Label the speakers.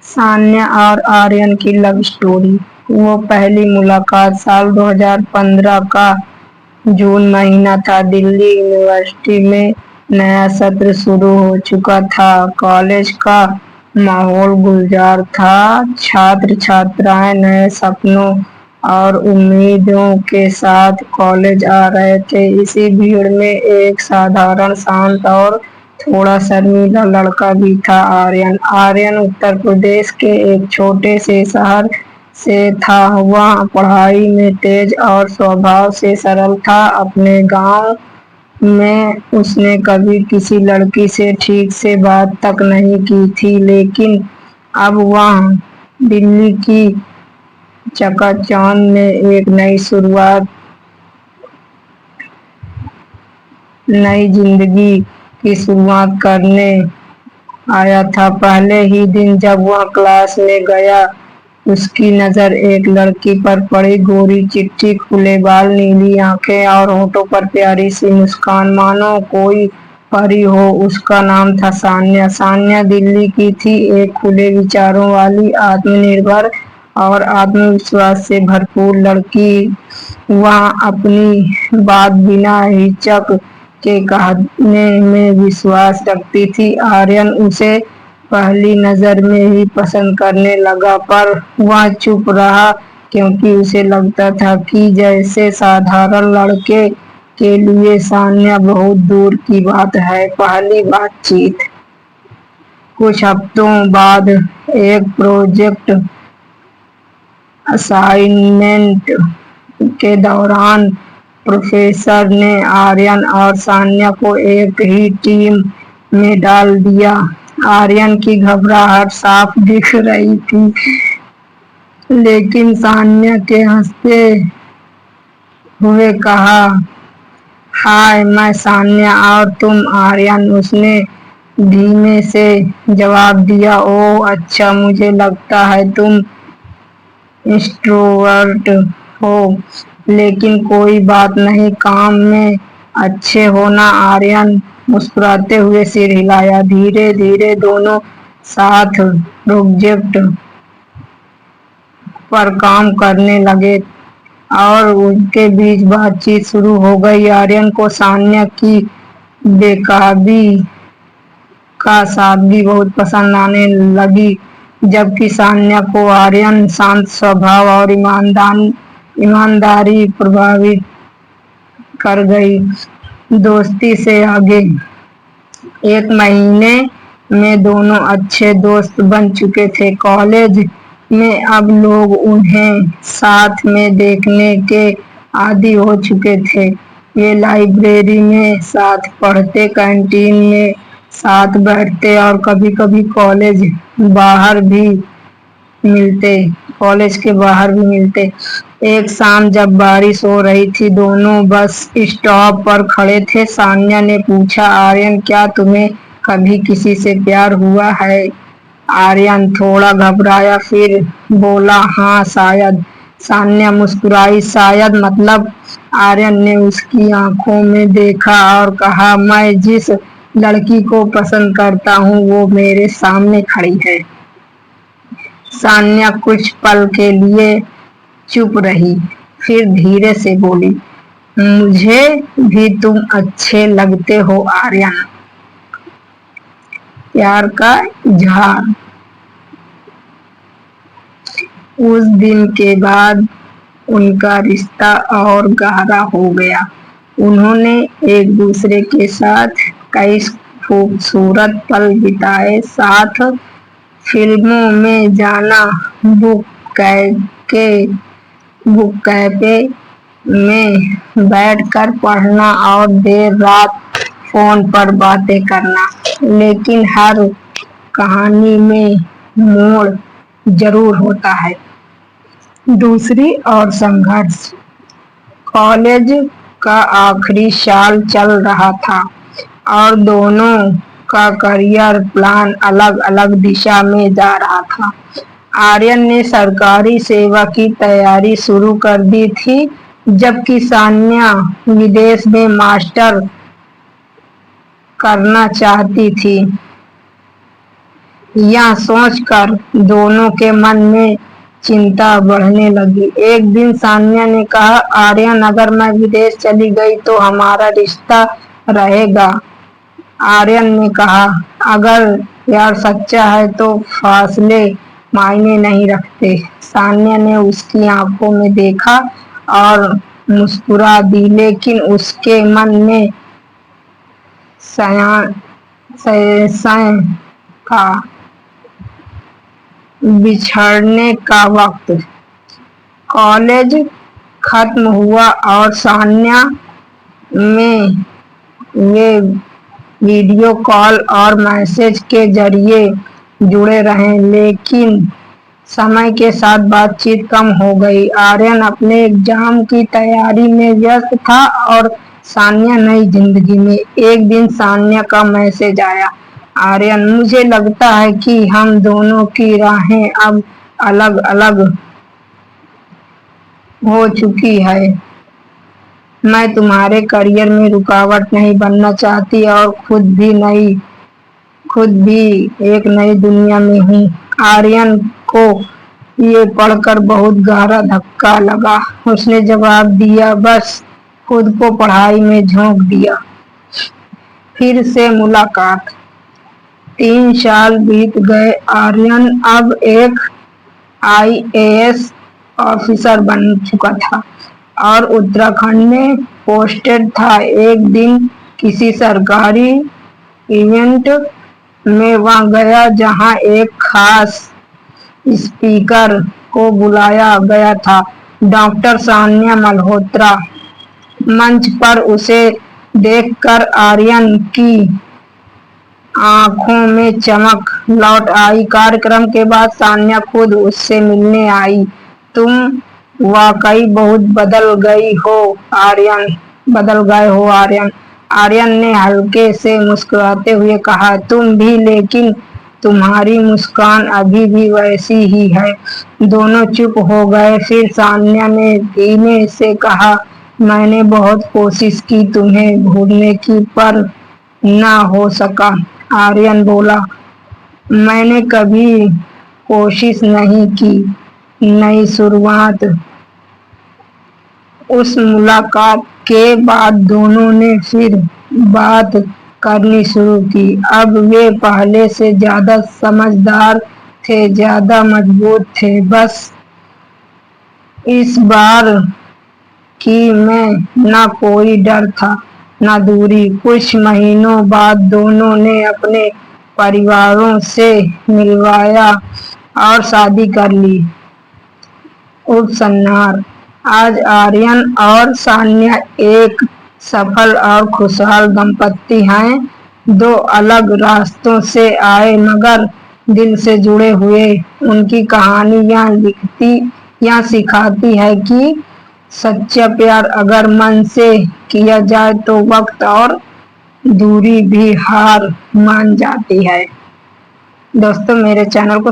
Speaker 1: सान्या और आर्यन की love story. वो पहली मुलाकात साल 2015 का जून महीना था। दिल्ली यूनिवर्सिटी में नया सत्र शुरू हो चुका था। कॉलेज का माहौल गुलजार था। छात्र छात्राएं नए सपनों और उम्मीदों के साथ कॉलेज आ रहे थे। इसी भीड़ में एक साधारण, शांत और थोड़ा शर्मीला लड़का भी था, आर्यन। आर्यन उत्तर प्रदेश के एक छोटे से शहर से था। वह पढ़ाई में तेज और स्वभाव से सरल था। अपने गांव में उसने कभी किसी लड़की से ठीक से बात तक नहीं की थी, लेकिन अब वह दिल्ली की चकाचौंध में एक नई जिंदगी की शुरुआत करने आया था। पहले ही दिन जब वह क्लास में गया, उसकी नजर एक लड़की पर पड़ी। गोरी चिट्ठी, खुले बाल, नीली आंखें और होठों पर प्यारी सी मुस्कान, मानो कोई परी हो। उसका नाम था सान्या। सान्या दिल्ली की थी, एक खुले विचारों वाली, आत्मनिर्भर और आत्मविश्वास से भरपूर लड़की। वह अपनी बात बिना हिचक के कहने में विश्वास रखती थी। आर्यन उसे पहली नजर में ही पसंद करने लगा, पर वह चुप रहा, क्योंकि उसे लगता था कि जैसे साधारण लड़के के लिए सान्या बहुत दूर की बात है। पहली बातचीत। कुछ हफ्तों बाद एक प्रोजेक्ट असाइनमेंट के दौरान प्रोफेसर ने आर्यन और सान्या को एक ही टीम में डाल दिया। आर्यन की घबराहट साफ दिख रही थी, लेकिन सान्या के हंसते हुए कहा, हाय, मैं सान्या और तुम आर्यन। उसने धीमे से जवाब दिया, ओह अच्छा, मुझे लगता है तुम इंट्रोवर्ट हो, लेकिन कोई बात नहीं, काम में अच्छे होना। आर्यन मुस्कुराते हुए सिर हिलाया। धीरे धीरे दोनों साथ प्रोजेक्ट पर काम करने लगे और उनके बीच बातचीत शुरू हो गई। आर्यन को सान्या की बेकाबी का सादगी बहुत पसंद आने लगी, जबकि सान्या को आर्यन शांत स्वभाव और ईमानदारी प्रभावित कर गई। दोस्ती से आगे। एक महीने में दोनों अच्छे दोस्त बन चुके थे। कॉलेज में अब लोग उन्हें साथ में देखने के आदी हो चुके थे। वे लाइब्रेरी में साथ पढ़ते, कैंटीन में साथ बैठते और कभी-कभी कॉलेज के बाहर भी मिलते। एक शाम जब बारिश हो रही थी, दोनों बस स्टॉप पर खड़े थे। सान्या ने पूछा, आर्यन, क्या तुम्हें कभी किसी से प्यार हुआ है? आर्यन थोड़ा घबराया, फिर बोला, हाँ शायद। सान्या मुस्कुराई, शायद मतलब? आर्यन ने उसकी आंखों में देखा और कहा, मैं जिस लड़की को पसंद करता हूँ वो मेरे सामने खड़ी है। सान्या कुछ पल के लिए चुप रही, फिर धीरे से बोली, मुझे भी तुम अच्छे लगते हो आर्यन। प्यार का इजहार। उस दिन के बाद उनका रिश्ता और गहरा हो गया। उन्होंने एक दूसरे के साथ कई खूबसूरत पल बिताए, साथ फिल्मों में जाना, बुक कैफे में बैठकर पढ़ना और देर रात फोन पर बातें करना। लेकिन हर कहानी में मोड़ जरूर होता है। दूसरी ओर संघर्ष। कॉलेज का आखिरी साल चल रहा था और दोनों का करियर प्लान अलग अलग दिशा में जा रहा था। आर्यन ने सरकारी सेवा की तैयारी शुरू कर दी थी, जबकि सान्या विदेश में मास्टर करना चाहती थी। यह सोचकर दोनों के मन में चिंता बढ़ने लगी। एक दिन सान्या ने कहा, आर्यन, अगर मैं विदेश चली गई तो हमारा रिश्ता रहेगा? आर्यन ने कहा, अगर प्यार सच्चा है तो फासले मायने नहीं रखते। सान्या ने उसकी आंखों में देखा और मुस्कुरा दी, लेकिन उसके मन में संशय था। बिछड़ने का वक्त। कॉलेज खत्म हुआ और सान्या में वे वीडियो कॉल और मैसेज के जरिए जुड़े रहे, लेकिन समय के साथ बातचीत कम हो गई। आर्यन अपने एग्जाम की तैयारी में व्यस्त था और सान्या नई जिंदगी में। एक दिन सान्या का मैसेज आया, आर्यन, मुझे लगता है कि हम दोनों की राहें अब अलग अलग हो चुकी है। मैं तुम्हारे करियर में रुकावट नहीं बनना चाहती और खुद भी एक नई दुनिया में हूँ। आर्यन को ये पढ़कर बहुत गहरा धक्का लगा। उसने जवाब दिया, बस खुद को पढ़ाई में झोंक दिया। फिर से मुलाकात। 3 साल बीत गए। आर्यन अब एक IAS ऑफिसर बन चुका था और उत्तराखंड में पोस्टेड था। एक दिन किसी सरकारी इवेंट में वह गया जहां एक खास स्पीकर को बुलाया गया था, डॉक्टर सान्या मल्होत्रा। मंच पर उसे देखकर आर्यन की आंखों में चमक लौट आई। कार्यक्रम के बाद सान्या खुद उससे मिलने आई। तुम वाकई बहुत बदल गए हो आर्यन। आर्यन ने हल्के से मुस्कुराते हुए कहा, तुम भी, लेकिन तुम्हारी मुस्कान अभी भी वैसी ही है। दोनों चुप हो गए। फिर सान्या ने धीमे से कहा, मैंने बहुत कोशिश की तुम्हें भूलने की, पर ना हो सका। आर्यन बोला, मैंने कभी कोशिश नहीं की। नई शुरुआत। उस मुलाकात के बाद दोनों ने फिर बात करनी शुरू की। अब वे पहले से ज्यादा समझदार थे, ज्यादा मजबूत थे। बस इस बार की में ना कोई डर था, ना दूरी। कुछ महीनों बाद दोनों ने अपने परिवारों से मिलवाया और शादी कर ली। उपसंहार। आज आर्यन और सान्या एक सफल और खुशहाल दंपति हैं। 2 अलग रास्तों से आए मगर दिल से जुड़े हुए। उनकी कहानी यह सिखाती है कि सच्चा प्यार अगर मन से किया जाए तो वक्त और दूरी भी हार मान जाती है। दोस्तों, मेरे चैनल को